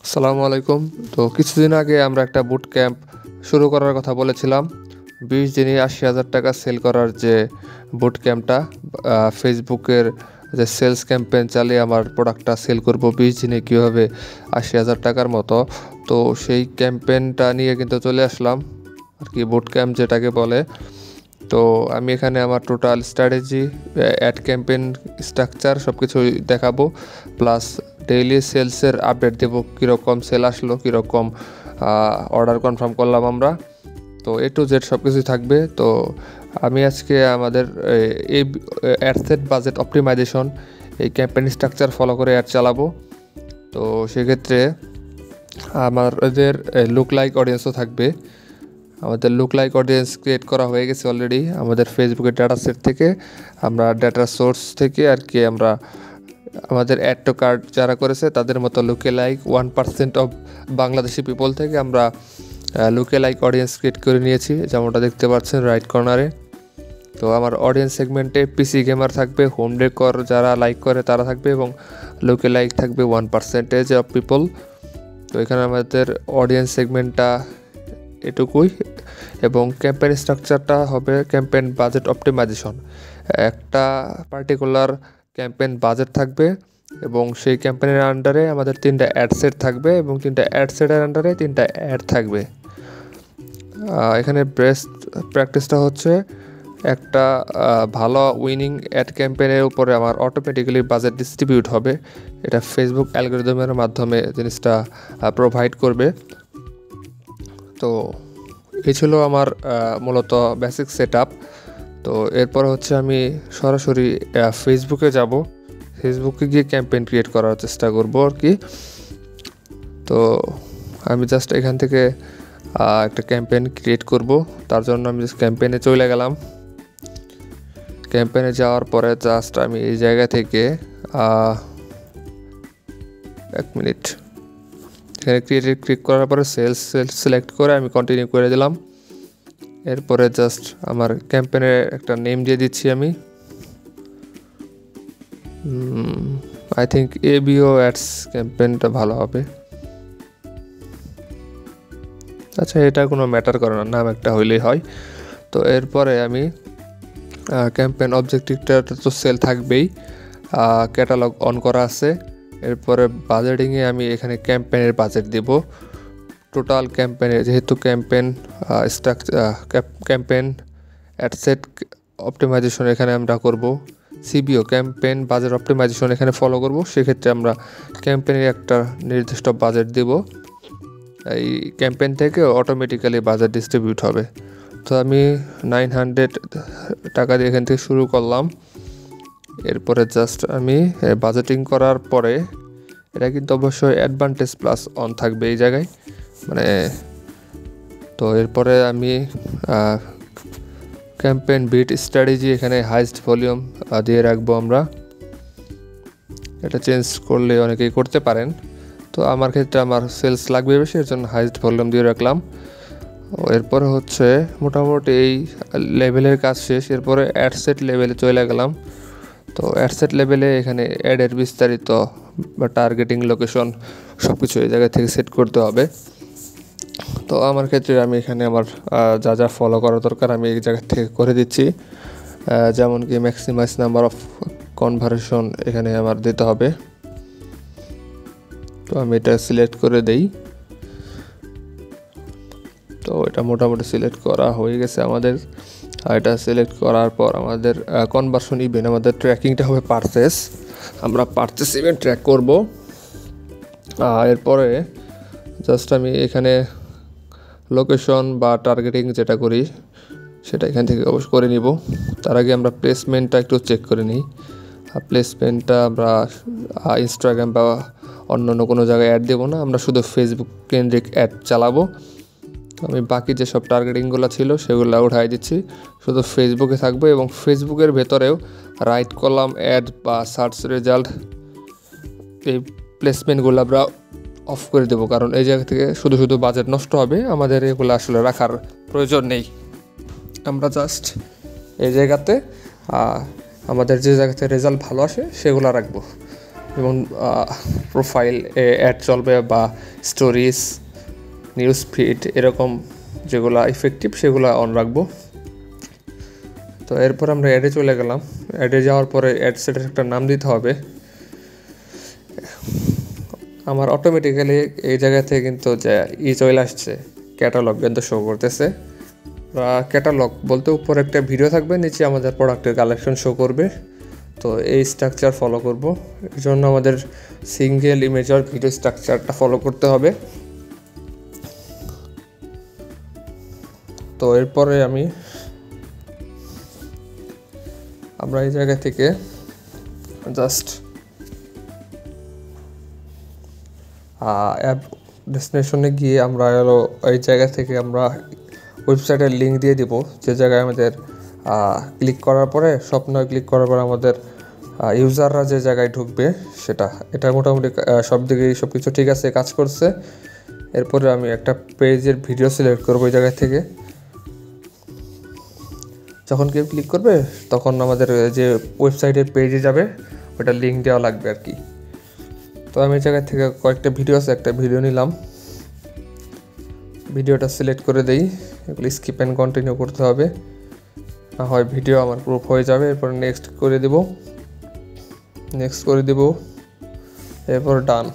আসসালামু আলাইকুম। তো কিছুদিন আগে আমরা একটা বুট ক্যাম্প শুরু করার কথা বলেছিলাম। 20 দিনে 80,000 টাকা সেল করার যে বুট ক্যাম্পটা, ফেসবুকের যে সেলস ক্যাম্পেইন চালিয়ে আমার প্রোডাক্টটা সেল করব 20 দিনে কীভাবে 80,000 টাকার মতো। তো সেই ক্যাম্পেইনটা নিয়ে কিন্তু চলে আসলাম আর কি, বুট ক্যাম্প যেটাকে বলে। তো আমি এখানে আমার total strategy, ad campaign structure সব কিছুই দেখাবো, প্লাস ডেইলি সেলসের আপডেট দেবো, কীরকম সেল আসলো, কীরকম অর্ডার কনফার্ম করলাম আমরা। তো A to Z সব কিছুই থাকবে। তো আমি আজকে আমাদের এই অ্যাডসেট বাজেট অপটিমাইজেশন এই ক্যাম্পেইন স্ট্রাকচার ফলো করে অ্যাড চালাবো। তো সেক্ষেত্রে আমাদের লুক লাইক অডিয়েন্সও থাকবে। আমাদের লুক লাইক অডিয়েন্স ক্রিয়েট করা হয়ে গেছে অলরেডি আমাদের ফেসবুকের ডাটা সেট থেকে। আমরা ডাটা সোর্স থেকে আর কি আমরা আমাদের অ্যাড টু কার্ট যারা করেছে তাদের মতো লুকে লাইক 1% অফ বাংলাদেশি পিপল থেকে আমরা লুকে লাইক অডিয়েন্স ক্রিয়েট করে নিয়েছি, যেমনটা দেখতে পাচ্ছেন রাইট কর্নারে। তো আমার অডিয়েন্স সেগমেন্টে পিসি গেমার থাকবে, হোম ডেকর যারা লাইক করে তারা থাকবে, এবং লুকে লাইক থাকবে 1% অফ পিপল। তো এখানে আমাদের অডিয়েন্স সেগমেন্টটা এটুকুই, এবং ক্যাম্পেইন স্ট্রাকচারটা হবে ক্যাম্পেইন বাজেট অপটিমাইজেশন। একটা পার্টিকুলার ক্যাম্পেইন বাজেট থাকবে, এবং সেই ক্যাম্পেইনের আন্ডারে আমাদের 3টা অ্যাড সেট থাকবে, এবং 3টা অ্যাড সেটের আন্ডারে 3টা অ্যাড থাকবে। এখানে বেস্ট প্র্যাকটিসটা হচ্ছে একটা ভালো উইনিং অ্যাড ক্যাম্পেইনের উপরে আমার অটোমেটিক্যালি বাজেট ডিস্ট্রিবিউট হবে। এটা ফেসবুক অ্যালগরিদমের মাধ্যমে জিনিসটা প্রোভাইড করবে। তো এই ছিল আমার মূলত বেসিক সেট আপ। তো এরপর হচ্ছে আমি সরাসরি ফেসবুকে যাব, ফেসবুকে গিয়ে ক্যাম্পেইন ক্রিয়েট করার চেষ্টা করব আর কি। তো আমি জাস্ট এখান থেকে একটা ক্যাম্পেইন ক্রিয়েট করব। তার জন্য আমি জাস্ট ক্যাম্পেইনে চলে গেলাম। ক্যাম্পেইনে যাওয়ার পরে জাস্ট আমি এই জায়গা থেকে 1 মিনিট, এখানে ক্লিক করার পরে সেলস সিলেক্ট করে আমি কন্টিনিউ করে দিলাম। এরপরে জাস্ট আমার ক্যাম্পেইনের একটা নেম দিয়ে দিচ্ছি আমি। আই থিঙ্ক ABO অ্যাডস ক্যাম্পেইনটা ভালো হবে। আচ্ছা, এটা কোনো ম্যাটার করে না, নাম একটা হইলেই হয়। তো এরপরে আমি ক্যাম্পেইন অবজেক্টিভটা তো সেল থাকবেই, ক্যাটালগ অন করা আছে। এরপরে বাজেটিংয়ে আমি এখানে ক্যাম্পেইনের বাজেট দেব। টোটাল ক্যাম্পেইনে যেহেতু ক্যাম্পেইন অ্যাডসেট অপটিমাইজেশন এখানে আমরা করব, CBO ক্যাম্পেইন বাজেট অপটিমাইজেশন এখানে ফলো করব। সেক্ষেত্রে আমরা ক্যাম্পেইনের একটা নির্দিষ্ট বাজেট দেব, এই ক্যাম্পেইন থেকে অটোমেটিক্যালি বাজেট ডিস্ট্রিবিউট হবে। তো আমি 900 টাকা দিয়ে এখান থেকে শুরু করলাম। এরপরে জাস্ট আমি বাজেটিং করার পরে এটা কিন্তু অবশ্যই অ্যাডভান্টেজ প্লাস অন থাকবে এই জায়গায়, মানে। তো এরপরে আমি ক্যাম্পেইন বিট স্ট্র্যাটেজি এখানে হাইস্ট ভলিউম দিয়ে রাখবো আমরা। এটা চেঞ্জ করলে অনেকেই করতে পারেন, তো আমার ক্ষেত্রে আমার সেলস লাগবে বেশি, এর জন্য হাইস্ট ভলিউম দিয়ে রাখলাম। এরপরে হচ্ছে মোটামুটি এই লেভেলের কাজ শেষ। এরপরে অ্যাডসেট লেভেলে চলে গেলাম। তো অ্যাডসেট লেভেলে এখানে অ্যাডের বিস্তারিত বা টার্গেটিং লোকেশন সব কিছু এই জায়গা থেকে সেট করতে হবে। তো আমার ক্ষেত্রে আমি এখানে আমার যা যা ফলো করা দরকার আমি এই জায়গা থেকে করে দিচ্ছি, যেমন কি ম্যাক্সিমাইজ নাম্বার অফ কনভার্সন এখানে আমার দিতে হবে। তো আমি এটা সিলেক্ট করে দেই। তো এটা মোটামুটি সিলেক্ট করা হয়ে গেছে আমাদের। এটা সিলেক্ট করার পর আমাদের কনভার্সন ইভেন্ট, আমাদের ট্র্যাকিংটা হবে পারচেস। আমরা পারচেস ইভেন্ট ট্র্যাক করব। এরপরে জাস্ট আমি এখানে লোকেশন বা টার্গেটিং যেটা করি সেটা এখান থেকে অবশ্য করে নিব। তার আগে আমরা প্লেসমেন্টটা একটু চেক করে নিই। প্লেসমেন্টটা আমরা ইনস্টাগ্রাম বা অন্য কোনো জায়গায় অ্যাড দেবো না, আমরা শুধু ফেসবুক কেন্দ্রিক অ্যাড চালাবো। আমি বাকি যেসব টার্গেটিংগুলো ছিল সেগুলো উঠাই দিচ্ছি, শুধু ফেসবুকে থাকবে। এবং ফেসবুকের ভেতরেও রাইট কলাম অ্যাড বা সার্চ রেজাল্ট এই প্লেসমেন্টগুলো আমরা অফ করে দেবো, কারণ এই জায়গা থেকে শুধু বাজেট নষ্ট হবে, আমাদের এগুলো আসলে রাখার প্রয়োজন নেই। আমরা জাস্ট এই জায়গাতে আমাদের যে জায়গাতে রেজাল্ট ভালো আসে সেগুলো রাখবো। যেমন প্রোফাইল অ্যাড চলবে বা স্টোরিজ, নিউজ ফিড, এরকম যেগুলো ইফেক্টিভ সেগুলো অন রাখবো। তো এরপর আমরা অ্যাডে চলে গেলাম। অ্যাডে যাওয়ার পরে অ্যাড সেটের একটা নাম দিতে হবে। আমার অটোমেটিক্যালি এই জায়গা থেকে কিন্তু যে চলে আসছে, ক্যাটালগ কিন্তু শো করতেছে। ক্যাটালগ বলতে উপরে একটা ভিডিও থাকবে, নিচে আমাদের প্রোডাক্টের কালেকশন শো করবে। তো এই স্ট্রাকচার ফলো করব, এর জন্য আমাদের সিঙ্গেল ইমেজ আর ভিডিও স্ট্রাকচারটা ফলো করতে হবে। তো এরপরে আমরা এই জায়গা থেকে জাস্ট অ্যাপ ডেস্টিনেশনে গিয়ে আমরা এই জায়গা থেকে আমরা ওয়েবসাইটের লিঙ্ক দিয়ে দিব, যে জায়গায় আমাদের ক্লিক করার পরে স্বপ্নে ক্লিক করার পরে আমাদের ইউজাররা যে জায়গায় ঢুকবে সেটা। এটা মোটামুটি সব দিকেই সব কিছু ঠিক আছে, কাজ করছে। এরপরে আমি একটা পেজের ভিডিও সিলেক্ট করবো এই জায়গা থেকে। যখন কেউ ক্লিক করবে তখন আমাদের যে ওয়েবসাইটের পেজে যাবে ওটা লিঙ্ক দেওয়া লাগবে আর কি। তো আমি এই জায়গা থেকে কয়েকটা ভিডিও আছে, একটা ভিডিও নিলাম, ভিডিওটা সিলেক্ট করে দেই। এগুলো স্কিপ অ্যান্ড কন্টিনিউ করতে হবে, না হয় ভিডিও আমার গ্রুপ হয়ে যাবে। এরপর নেক্সট করে দেব, এরপর ডান।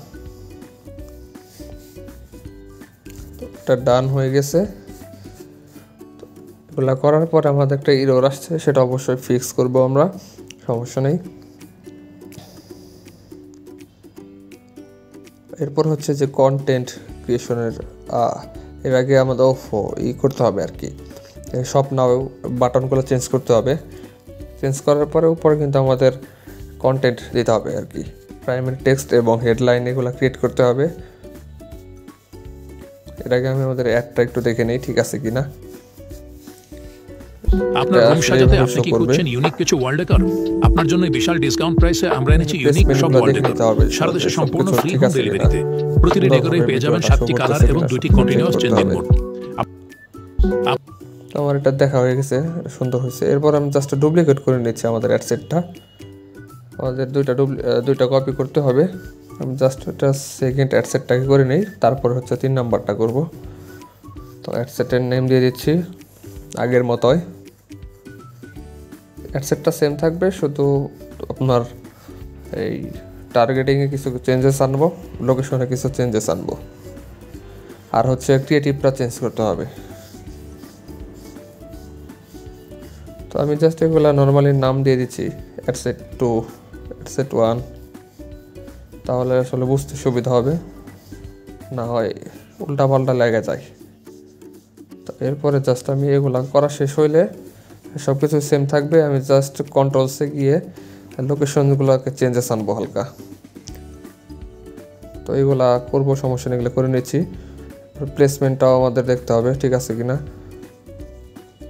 এটা ডান হয়ে গেছে। এগুলো করার পর আমাদের একটা এরর আসছে, সেটা অবশ্যই ফিক্স করব আমরা, সমস্যা নেই। এরপর হচ্ছে যে কন্টেন্ট ক্রিয়েশনের এর আগে আমাদের করতে হবে আর কি, সব নাও বাটনগুলো চেঞ্জ করতে হবে। চেঞ্জ করার পরে উপরে কিন্তু আমাদের কন্টেন্ট দিতে হবে আর কি, প্রাইমারি টেক্সট এবং হেডলাইন এগুলো ক্রিয়েট করতে হবে। এর আগে আমি আমাদের অ্যাডটা একটু দেখে নেই ঠিক আছে কিনা। আপনার রুম সাজাতে আপনি কি খুঁজছেন ইউনিক কিছু ওয়াল ডেকর? আপনার জন্য বিশাল ডিসকাউন্ট প্রাইসে আমরা এনেছি ইউনিক সব ওয়াল ডেকর, সারা দেশে সম্পূর্ণ ফ্রি হোম ডেলিভারিতে। প্রতিটি ডেকরে পেয়ে যাবেন 7টি কালার এবং 2টি কন্টিনিউয়াস চেঞ্জিং মোড। আমার এটা দেখা হয়ে গেছে, সুন্দর হয়েছে। এরপর আমি জাস্ট ডুপ্লিকেট করে নিচ্ছি আমাদের অ্যাডসেটটা। আমাদের দুইটা কপি করতে হবে। আমি জাস্ট এটা সেকেন্ড অ্যাডসেটটাকে করে নিই, তারপর হচ্ছে 3 নাম্বারটা করব। তো অ্যাডসেটের নেম দিয়ে দিচ্ছি আগের মতোই। অ্যাডসেটটা সেম থাকবে, শুধু আপনার এই টার্গেটিংয়ে কিছু চেঞ্জেস আনবো, লোকেশনে কিছু চেঞ্জেস আনবো, আর হচ্ছে ক্রিয়েটিভটা চেঞ্জ করতে হবে। তো আমি জাস্ট এগুলো নর্মালি নাম দিয়ে দিচ্ছি অ্যাডসেট 2, অ্যাডসেট 1, তাহলে আসলে বুঝতে সুবিধা হবে, না হয় উল্টাপাল্টা লেগে যায়। তো এরপরে জাস্ট আমি এগুলা করা শেষ হইলে সব কিছু সেম থাকবে। আমি জাস্ট কন্ট্রোলসে গিয়ে লোকেশনগুলোকে চেঞ্জেস আনবো হালকা। তো এইগুলা করবো, সমস্যা নেই, এগুলো করে নিচ্ছি। প্লেসমেন্টটাও আমাদের দেখতে হবে ঠিক আছে কিনা।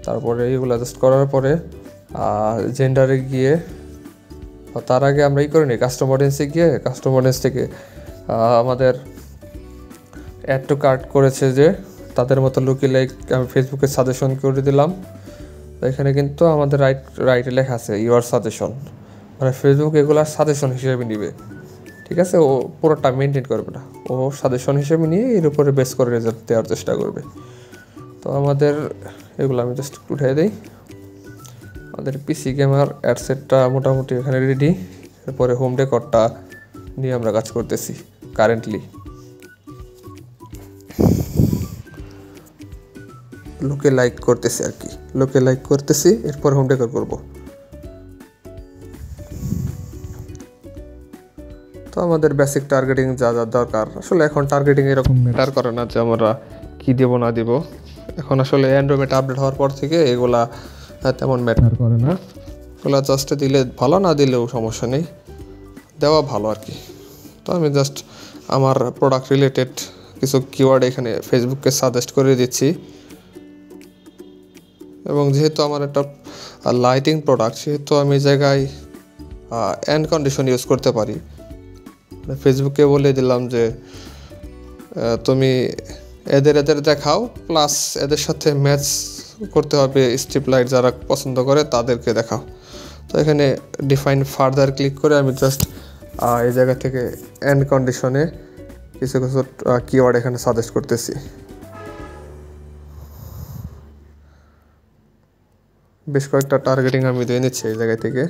তারপরে এইগুলা জাস্ট করার পরে জেন্ডারে গিয়ে, তার আগে আমরা করে নিই কাস্টম অডিয়েন্সে গিয়ে, কাস্টম অডিয়েন্স থেকে আমাদের অ্যাড টু কার্ট করেছে যে তাদের মতো লুকি লাইক আমি ফেসবুকে সাজেশন করে দিলাম। তো এখানে কিন্তু আমাদের রাইটে লেখা আছে ইউর সাজেশন, মানে ফেসবুক এগুলা সাজেশন হিসেবে নিবে, ঠিক আছে। ও পুরোটা মেনটেন করবে না, ও সাজেশন হিসেবে নিয়ে এর উপরে বেস করে রেজাল্ট দেওয়ার চেষ্টা করবে। তো আমাদের এগুলো আমি জাস্ট উঠিয়ে দিই। আমাদের পিসি গেমার অ্যাডসেটটা মোটামুটি এখানে রেডি। এরপরে হোম ডেকরটা নিয়ে আমরা কাজ করতেছি কারেন্টলি। লোকে লাইক করতেছি আর কি, লোকে লাইক করতেছি, এরপর হোম ডেকর করবো। তো আমাদের বেসিক টার্গেটিং যা যা দরকার, আসলে এখন টার্গেটিং এরকম ম্যাটার করে না যে আমরা কী দেবো না দেবো। এখন আসলে অ্যান্ড্রয়েড আপডেট হওয়ার পর থেকে এগুলা তেমন ম্যাটার করে না। এগুলো জাস্ট দিলে ভালো, না দিলেও সমস্যা নেই, দেওয়া ভালো আর কি। তো আমি জাস্ট আমার প্রোডাক্ট রিলেটেড কিছু কিওয়ার্ড এখানে ফেসবুককে সাজেস্ট করে দিচ্ছি। এবং যেহেতু আমার একটা লাইটিং প্রোডাক্ট, সেহেতু আমি জায়গায় এন্ড কন্ডিশন ইউজ করতে পারি। ফেসবুকে বলে দিলাম যে তুমি এদের দেখাও, প্লাস এদের সাথে ম্যাচ করতে হবে স্ট্রিপ লাইট যারা পছন্দ করে তাদেরকে দেখাও। তো এখানে ডিফাইন ফার্দার ক্লিক করে আমি জাস্ট এই জায়গা থেকে এন্ড কন্ডিশনে কিছু কিছু কিওয়ার্ড এখানে সাজেস্ট করতেছি। বেশ কয়েকটা টার্গেটিং আমি দিয়ে নিচ্ছি এই জায়গা থেকে।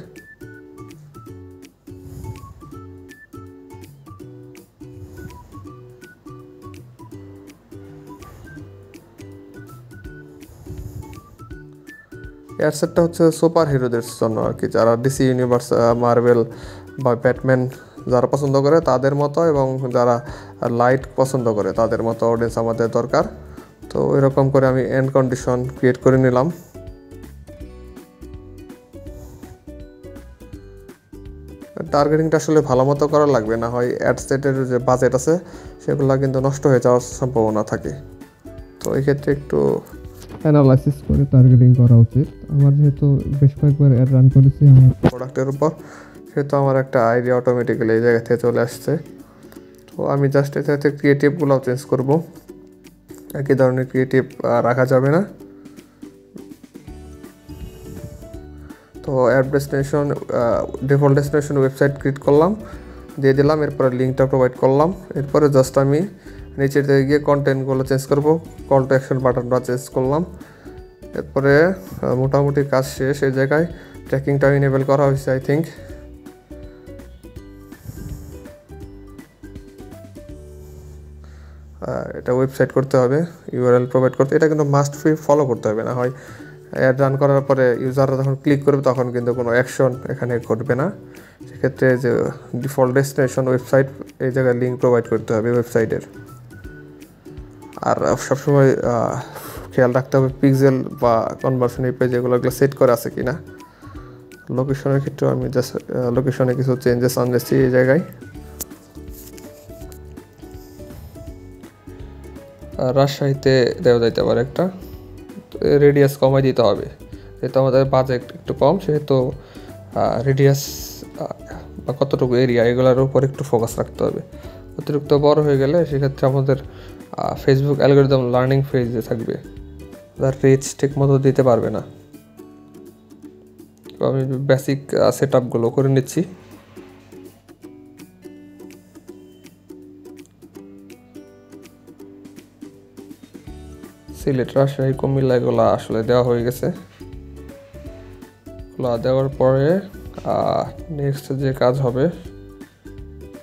অ্যাডসেটটা হচ্ছে সুপার হিরোদের জন্য আর কি, যারা ডিসি ইউনিভার্স, মার্বেল বা ব্যাটম্যান যারা পছন্দ করে তাদের মতো, এবং যারা লাইট পছন্দ করে তাদের মতো অডিয়েন্স আমাদের দরকার। তো এরকম করে আমি এন্ড কন্ডিশন ক্রিয়েট করে নিলাম। টার্গেটিংটা আসলে ভালো মতো করা লাগবে, না হয় অ্যাডসেটের যে বাজেট আছে সেগুলো কিন্তু নষ্ট হয়ে যাওয়ার সম্ভাবনা থাকে। তো এই ক্ষেত্রে একটু অ্যানালাইসিস করে টার্গেটিং করা উচিত। আমার যেহেতু বেশ কয়েকবার অ্যাড রান করেছি আমার প্রোডাক্টের উপর, সেহেতু আমার একটা আইডিয়া অটোমেটিক্যালি এই জায়গা থেকে চলে আসছে। তো আমি জাস্ট এটাতে ক্রিয়েটিভগুলোও চেঞ্জ করব, একই ধরনের ক্রিয়েটিভ রাখা যাবে না। তো add destination, default destination website create করলাম, দিয়ে দিলাম, এরপরে লিঙ্কটা প্রোভাইড করলাম। এরপরে জাস্ট আমি নিচের দিকে গিয়ে কন্টেন্টগুলো চেঞ্জ করব, কল টু অ্যাকশন বাটনটা চেঞ্জ করলাম। এরপরে মোটামুটি কাজ শেষ। এই জায়গায় ট্র্যাকিংটা ইনেবল করা হয়েছে আই থিঙ্ক। এটা ওয়েবসাইট করতে হবে, ইউআরএল প্রোভাইড করতে, এটা কিন্তু মাস্ট ফি ফলো করতে হবে, না হয় অ্যাড রান করার পরে ইউজাররা যখন ক্লিক করবে তখন কিন্তু কোনো অ্যাকশন এখানে ঘটবে না। সেক্ষেত্রে যে ডিফল্ট ডেস্টিনেশন ওয়েবসাইট, এই জায়গায় লিঙ্ক প্রোভাইড করতে হবে ওয়েবসাইটের। আর সবসময় খেয়াল রাখতে হবে পিক্সেল বা কনভার্সন এই পেজ এগুলো সেট করা আছে কিনা। লোকেশনের ক্ষেত্রে আমি জাস্ট লোকেশনে কিছু চেঞ্জেস আনতেছি এই জায়গায়। রাজশাহীতে দেওয়া যাইতে পারে একটা, রেডিয়াস কমাই দিতে হবে, যেহেতু আমাদের বাজেট একটু কম, সেহেতু রেডিয়াস বা কতটুকু এরিয়া এগুলোর উপর একটু ফোকাস রাখতে হবে। অতিরিক্ত বড় হয়ে গেলে সেক্ষেত্রে আমাদের ফেসবুক অ্যালগরিদম লার্নিং ফেজে থাকবে, তার রিচ ঠিক মতো দিতে পারবে না। তো আমি বেসিক সেট আপগুলো করে নিচ্ছি। সিলেট, রাজশাহী, কুমিল্লা এগুলো আসলে দেওয়া হয়ে গেছে। এগুলো দেওয়ার পরে নেক্সট যে কাজ হবে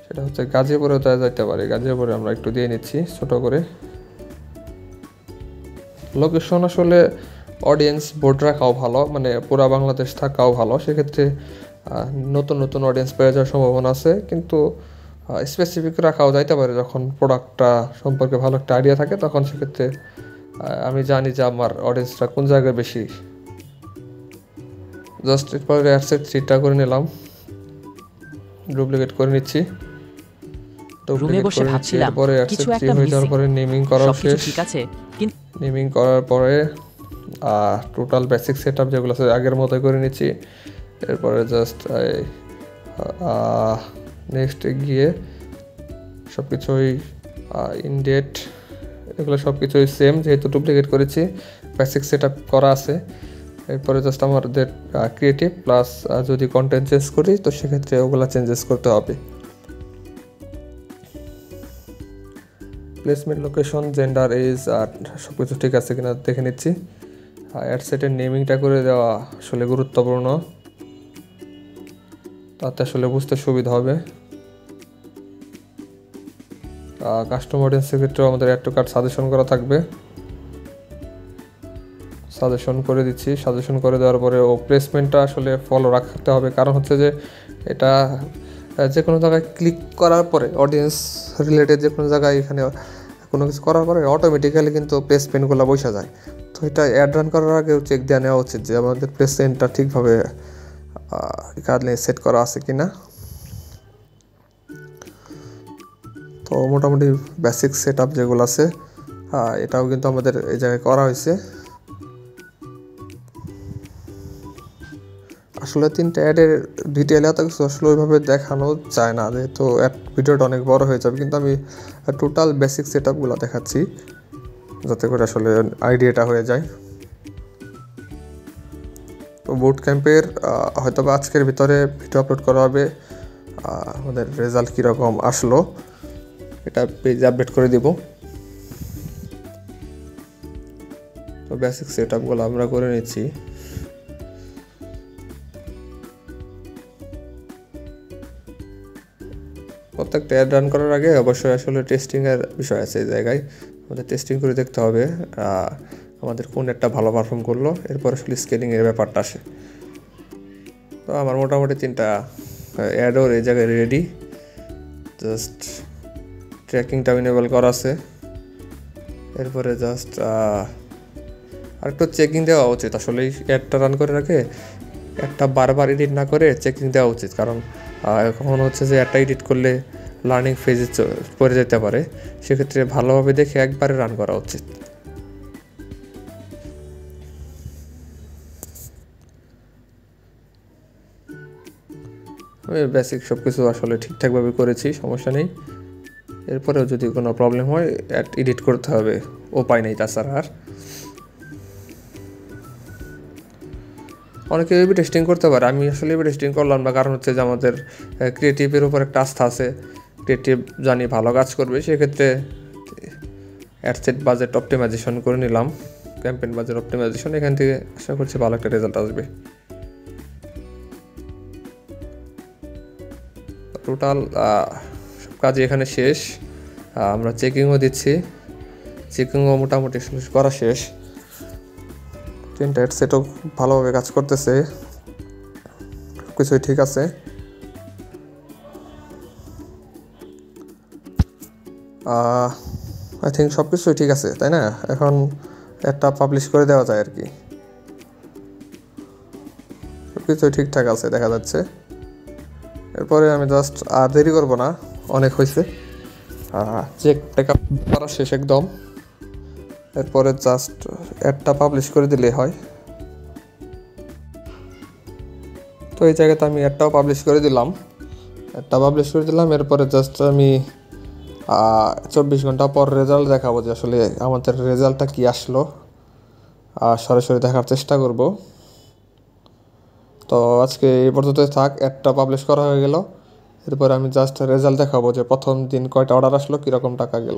সেটা হচ্ছে গাজীপুরে দেওয়া যাইতে পারে। গাজীপুরে আমরা একটু দিয়ে নিচ্ছি ছোট করে। লোকেশন আসলে অডিয়েন্স বোর্ড রাখাও ভালো, মানে পুরা বাংলাদেশ থাকাও ভালো, সেক্ষেত্রে নতুন নতুন অডিয়েন্স পেয়ে যাওয়ার সম্ভাবনা আছে। কিন্তু স্পেসিফিক রাখাও যাইতে পারে, যখন প্রোডাক্টটা সম্পর্কে ভালো একটা আইডিয়া থাকে তখন সেক্ষেত্রে আমি জানি যে আমার অডিয়েন্সটা কোন জায়গায় বেশি। জাস্ট এরপরে অ্যাডসেট 3টা করে নিলাম, ডুপ্লিকেট করে নিচ্ছি। এরপরে অ্যাডসেট 3 হয়ে যাওয়ার পরে নেমিং করা শেষ। নেমিং করার পরে টোটাল বেসিক সেট আপ যেগুলো আছে আগের মতোই করে নিচ্ছি। এরপরে জাস্ট নেক্সটে গিয়ে সব কিছুই ইনডেট এগুলো সব কিছুই সেম, যেহেতু ডুপ্লিকেট করেছি, বেসিক সেট আপ করা আছে। এরপরে জাস্ট আমাদের ক্রিয়েটিভ প্লাস যদি কন্টেন্ট চেঞ্জ করি তো সেক্ষেত্রে ওগুলো চেঞ্জেস করতে হবে। প্লেসমেন্ট, লোকেশন, জেন্ডার, এজ আর সব কিছু ঠিক আছে কিনা দেখে নিচ্ছি। অ্যাডসেটের নেমিংটা করে দেওয়া আসলে গুরুত্বপূর্ণ, তাতে আসলে বুঝতে সুবিধা হবে। কাস্টমার অডিয়েন্সের ক্ষেত্রেও আমাদের অ্যাড টু কার্ট সাজেশন করা থাকবে, সাজেশন করে দিচ্ছি। সাজেশন করে দেওয়ার পরে ও প্লেসমেন্টটা আসলে ফলো রাখতে হবে, কারণ হচ্ছে যে এটা যে কোনো জায়গায় ক্লিক করার পরে অডিয়েন্স রিলেটেড যে কোনো জায়গায় এখানে কোনো কিছু করার পরে অটোমেটিক্যালি কিন্তু প্লেসমেন্টগুলো বসে যায়। তো এটা অ্যাড রান করার আগেও চেক দিয়ে নেওয়া উচিত যে আমাদের প্লেসমেন্টটা ঠিকভাবে এখানে সেট করা আছে কি না। তো মোটামুটি বেসিক সেট আপ যেগুলো আছে এটাও কিন্তু আমাদের এই জায়গায় করা হয়েছে। আসলে 3টা অ্যাডের ডিটেলে এত কিছু আসলে ওইভাবে দেখানো যায় না, যেহেতু ভিডিওটা অনেক বড় হয়ে যাবে, কিন্তু আমি টোটাল বেসিক সেট আপগুলো দেখাচ্ছি যাতে করে আসলে আইডিয়াটা হয়ে যায়। তো বুট ক্যাম্পের হয়তো বা আজকের ভিতরে ভিডিও আপলোড করা হবে। আমাদের রেজাল্ট কীরকম আসলো এটা পেজে আপডেট করে দিব। তো বেসিক সেট আপগুলো আমরা করে নিচ্ছি। প্রত্যেকটা অ্যাড রান করার আগে অবশ্যই আসলে টেস্টিংয়ের বিষয় আছে। এই জায়গায় আমাদের টেস্টিং করে দেখতে হবে আমাদের কোন একটা ভালো পারফর্ম করলো, এরপর আসলে স্কেলিংয়ের ব্যাপারটা আসে। তো আমার মোটামুটি 3টা অ্যাডও এই জায়গায় রেডি, জাস্ট ট্র্যাকিংটা ইনেবল করা আছে। এরপরে জাস্ট আরেকটু চেকিং দেওয়া উচিত আসলে। এই অ্যাডটা রান করে রাখে একটা বারবার এডিট না করে চেকিং দেওয়া উচিত, কারণ কখন হচ্ছে যে একটা এডিট করলে লার্নিং ফেজে পড়ে যেতে পারে। সেক্ষেত্রে ভালোভাবে দেখে একবারে রান করা উচিত। আমি বেসিক সব কিছু আসলে ঠিকঠাকভাবে করেছি, সমস্যা নেই। এরপরেও যদি কোনো প্রবলেম হয় এডিট করতে হবে, উপায় নেই তাছাড়া। আর অনেকে এবি টেস্টিং করতে পারে, আমি আসলে এবি টেস্টিং করলাম না, কারণ হচ্ছে যে আমাদের ক্রিয়েটিভের উপর একটা আস্থা আছে। ক্রিয়েটিভ জানি ভালো কাজ করবে, সেক্ষেত্রে অ্যাডসেট বাজেট অপটিমাইজেশন করে নিলাম, ক্যাম্পেইন বাজেট অপটিমাইজেশন। এখান থেকে আশা করছি ভালো একটা রেজাল্ট আসবে। টোটাল সব কাজই এখানে শেষ। আমরা চেকিংও দিচ্ছি, চেকিংও মোটামুটি করা শেষ। 3টা হেডসেটও ভালোভাবে কাজ করতেছে, সব কিছুই ঠিক আছে। আই থিঙ্ক সব কিছুই ঠিক আছে, তাই না? এখন একটা পাবলিশ করে দেওয়া যায় আর কি। সব কিছুই ঠিকঠাক আছে দেখা যাচ্ছে। এরপরে আমি জাস্ট আর দেরি করবো না, অনেক হয়েছে। চেক টেক করা শেষ একদম। এরপরে জাস্ট অ্যাডটা পাবলিশ করে দিলেই হয়। তো এই জায়গাতে আমি অ্যাডটাও পাবলিশ করে দিলাম, এরপরে জাস্ট আমি 24 ঘন্টা পর রেজাল্ট দেখাবো যে আসলে আমাদের রেজাল্টটা কি আসলো, সরাসরি দেখার চেষ্টা করব। তো আজকে এই পর্যন্তই থাক, অ্যাডটা পাবলিশ করা হয়ে গেল। এরপরে আমি জাস্ট রেজাল্ট দেখাবো যে প্রথম দিন কয়টা অর্ডার আসলো, কীরকম টাকা গেল।